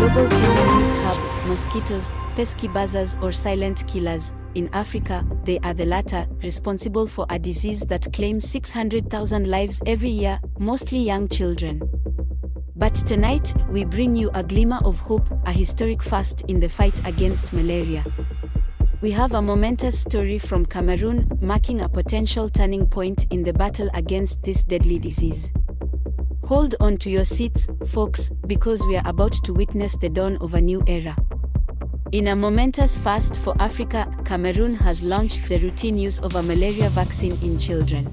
global Kenya news hub, mosquitoes, pesky buzzers or silent killers. In Africa, they are the latter, responsible for a disease that claims 600,000 lives every year, mostly young children. But tonight, we bring you a glimmer of hope, a historic first in the fight against malaria. We have a momentous story from Cameroon, marking a potential turning point in the battle against this deadly disease. Hold on to your seats, folks, because we are about to witness the dawn of a new era. In a momentous first for Africa, Cameroon has launched the routine use of a malaria vaccine in children.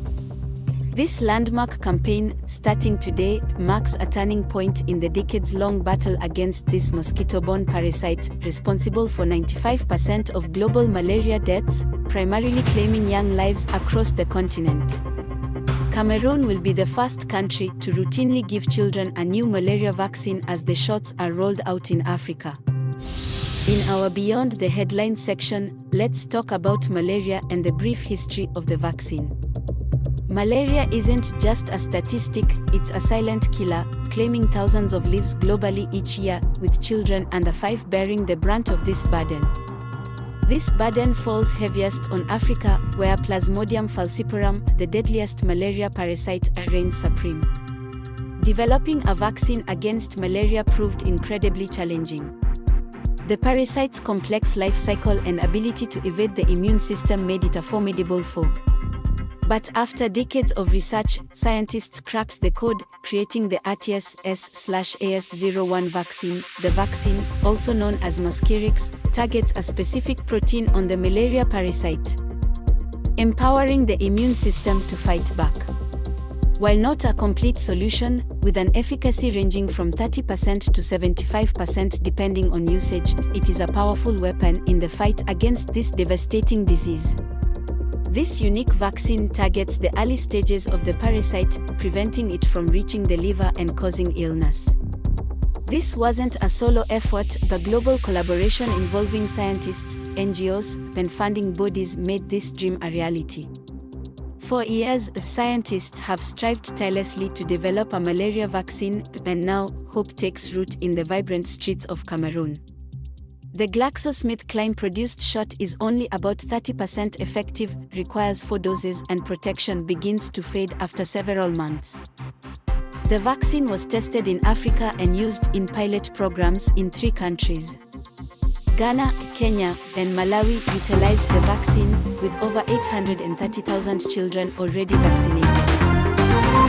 This landmark campaign, starting today, marks a turning point in the decades-long battle against this mosquito-borne parasite, responsible for 95% of global malaria deaths, primarily claiming young lives across the continent. Cameroon will be the first country to routinely give children a new malaria vaccine as the shots are rolled out in Africa. In our Beyond the Headlines section, let's talk about malaria and the brief history of the vaccine. Malaria isn't just a statistic, it's a silent killer, claiming thousands of lives globally each year, with children under 5 bearing the brunt of this burden. This burden falls heaviest on Africa, where Plasmodium falciparum, the deadliest malaria parasite, reigns supreme. Developing a vaccine against malaria proved incredibly challenging. The parasite's complex life cycle and ability to evade the immune system made it a formidable foe. But after decades of research, scientists cracked the code, creating the RTS-AS01 vaccine. The vaccine, also known as Mosquirix, targets a specific protein on the malaria parasite, empowering the immune system to fight back. While not a complete solution, with an efficacy ranging from 30% to 75% depending on usage, it is a powerful weapon in the fight against this devastating disease. This unique vaccine targets the early stages of the parasite, preventing it from reaching the liver and causing illness. This wasn't a solo effort, but global collaboration involving scientists, NGOs, and funding bodies made this dream a reality. For years, scientists have strived tirelessly to develop a malaria vaccine, and now, hope takes root in the vibrant streets of Cameroon. The GlaxoSmithKline-produced shot is only about 30% effective, requires 4 doses, and protection begins to fade after several months. The vaccine was tested in Africa and used in pilot programs in 3 countries. Ghana, Kenya, and Malawi utilized the vaccine, with over 830,000 children already vaccinated.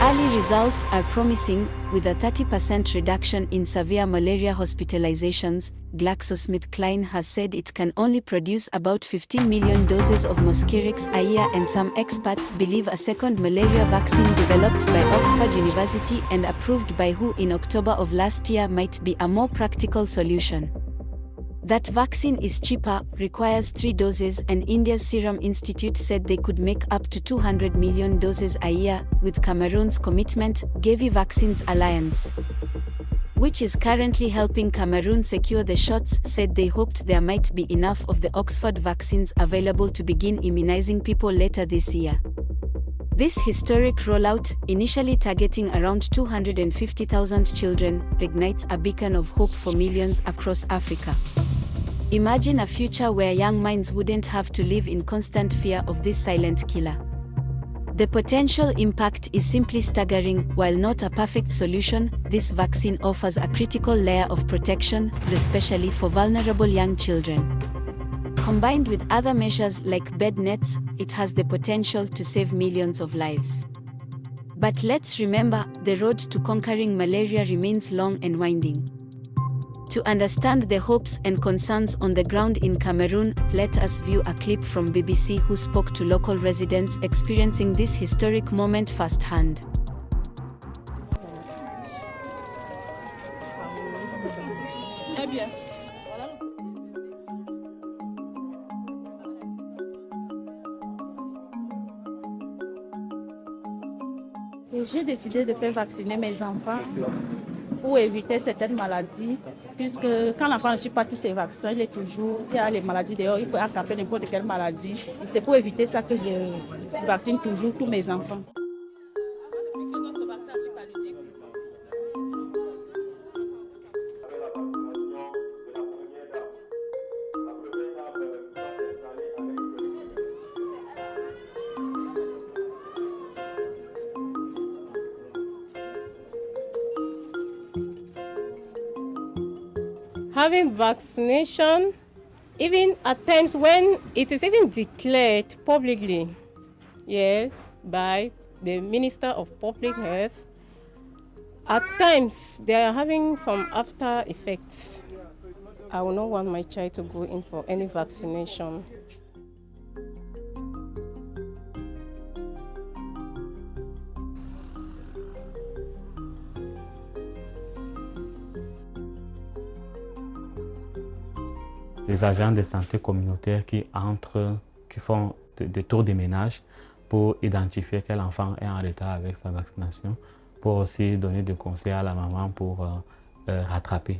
Early results are promising, with a 30% reduction in severe malaria hospitalizations. GlaxoSmithKline has said it can only produce about 15 million doses of Mosquirix a year, and some experts believe a second malaria vaccine developed by Oxford University and approved by WHO in October of last year might be a more practical solution. That vaccine is cheaper, requires 3 doses, and India's Serum Institute said they could make up to 200 million doses a year, with Cameroon's commitment, Gavi Vaccines Alliance, which is currently helping Cameroon secure the shots, said they hoped there might be enough of the Oxford vaccines available to begin immunizing people later this year. This historic rollout, initially targeting around 250,000 children, ignites a beacon of hope for millions across Africa. Imagine a future where young minds wouldn't have to live in constant fear of this silent killer. The potential impact is simply staggering. While not a perfect solution, this vaccine offers a critical layer of protection, especially for vulnerable young children. Combined with other measures like bed nets, it has the potential to save millions of lives. But let's remember, the road to conquering malaria remains long and winding. To understand the hopes and concerns on the ground in Cameroon, let us view a clip from BBC who spoke to local residents experiencing this historic moment firsthand. J'ai décidé de faire vacciner mes enfants pour éviter certaines maladies, puisque quand l'enfant ne suit pas tous ses vaccins, il y a les maladies dehors, il peut attraper n'importe quelle maladie. C'est pour éviter ça que je vaccine toujours tous mes enfants. having vaccination, even at times when it is even declared publicly, yes, by the Minister of Public Health, at times they are having some after effects. I will not want my child to go in for any vaccination. Les agents de santé communautaire qui font des tours de ménage pour identifier quel enfant est en retard avec sa vaccination, pour aussi donner des conseils à la maman pour rattraper.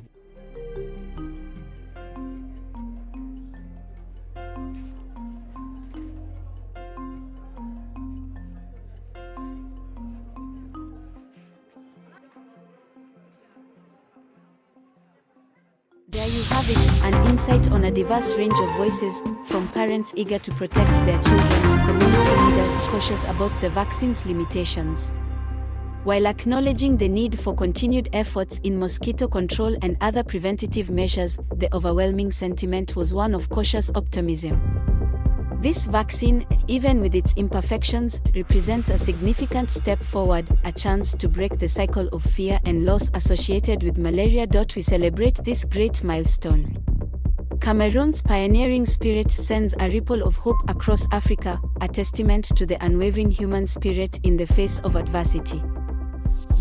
There you have it, an insight on a diverse range of voices, from parents eager to protect their children to community leaders cautious about the vaccine's limitations. While acknowledging the need for continued efforts in mosquito control and other preventative measures, the overwhelming sentiment was one of cautious optimism. This vaccine, even with its imperfections, represents a significant step forward, a chance to break the cycle of fear and loss associated with malaria. We celebrate this great milestone. Cameroon's pioneering spirit sends a ripple of hope across Africa, a testament to the unwavering human spirit in the face of adversity.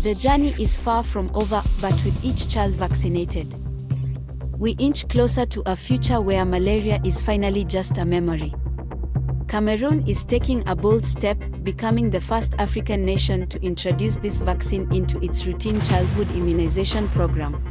The journey is far from over, but with each child vaccinated, we inch closer to a future where malaria is finally just a memory. Cameroon is taking a bold step, becoming the first African nation to introduce this vaccine into its routine childhood immunization program.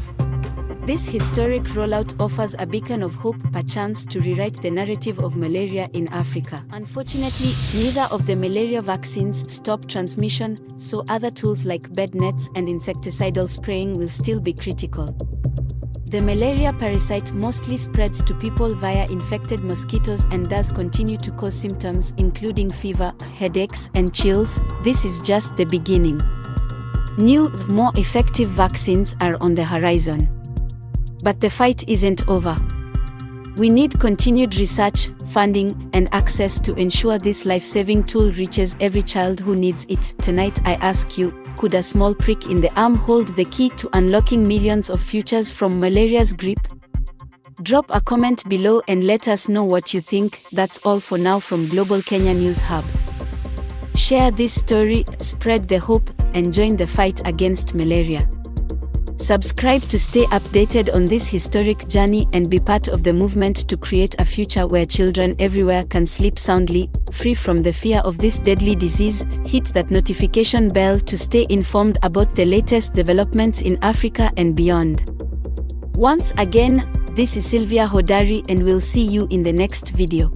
This historic rollout offers a beacon of hope, a chance to rewrite the narrative of malaria in Africa. Unfortunately, neither of the malaria vaccines stop transmission, so other tools like bed nets and insecticidal spraying will still be critical. The malaria parasite mostly spreads to people via infected mosquitoes and does continue to cause symptoms including fever, headaches, and chills. This is just the beginning. New, more effective vaccines are on the horizon. But the fight isn't over. We need continued research, funding, and access to ensure this life-saving tool reaches every child who needs it. Tonight I ask you, could a small prick in the arm hold the key to unlocking millions of futures from malaria's grip? Drop a comment below and let us know what you think. That's all for now from Global Kenya News Hub. Share this story, spread the hope, and join the fight against malaria. Subscribe to stay updated on this historic journey and be part of the movement to create a future where children everywhere can sleep soundly, free from the fear of this deadly disease. Hit that notification bell to stay informed about the latest developments in Africa and beyond. Once again, this is Sylvia Hodari and we'll see you in the next video.